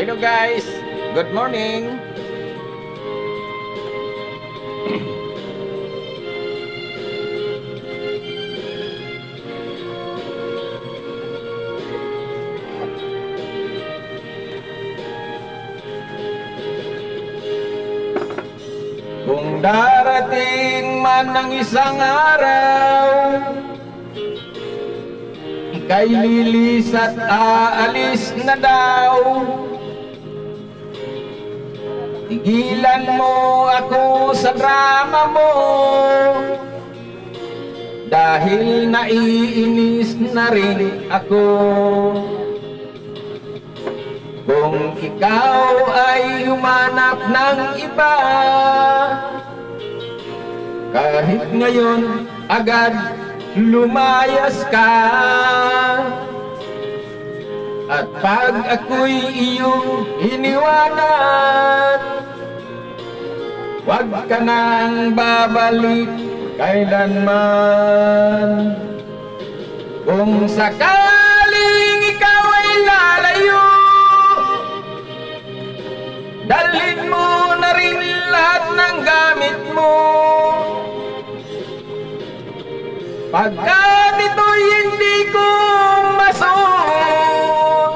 Hello guys, good morning. Kung darating man ang isang araw, ika'y lilis at aalis na daw. Tigilan mo ako sa drama mo, dahil naiinis na rin ako. Kung ikaw ay humanap ng iba, kahit ngayon agad lumayas ka. At pag ako'y iyong iniwanan, huwag ka nang babalik kailanman. Kung sakaling ikaw ay lalayo, dalhin mo na rin lahat ng gamit mo. Pagkat ito'y hindi ko masuot,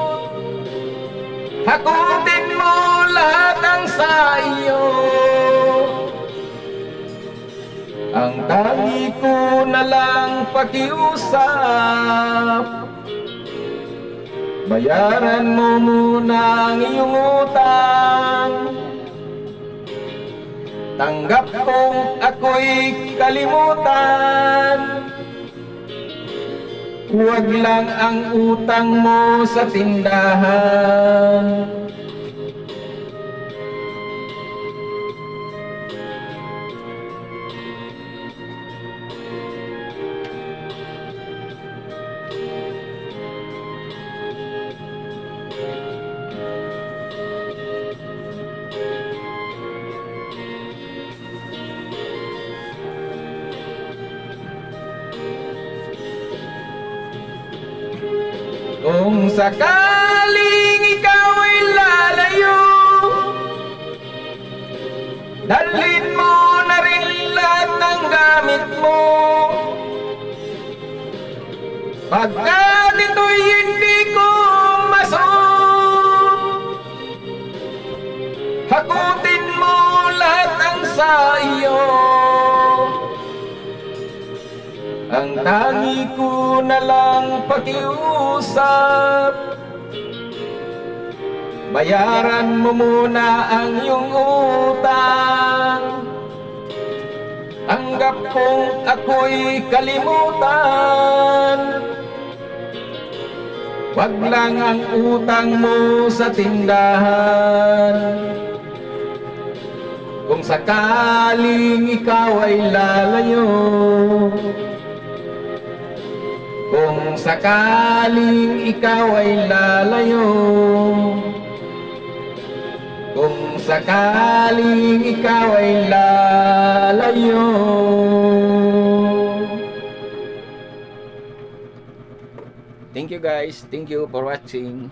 hakutin mo lahat ang sa iyo. Ang tangi ko na lang pakiusap, bayaran mo muna ang iyong utang. Tanggap kong ako'y kalimutan, huwag lang ang utang mo sa tindahan. Kung sakaling ikaw ay lalayo, dalhin mo na rin lahat ng gamit mo. Pagkat ito'y hindi ko masuot, hakutin mo lahat ang sa iyo. Ang tangi ko na lang pakiusap, bayaran mo muna ang iyong utang. Tanggap kong ako'y kalimutan, wag lang ang utang mo sa tindahan. Kung sakaling ikaw ay lalayo, kung sakaling ikaw ay lalayo, kung sakaling ikaw ay lalayo. Thank you guys, thank you for watching.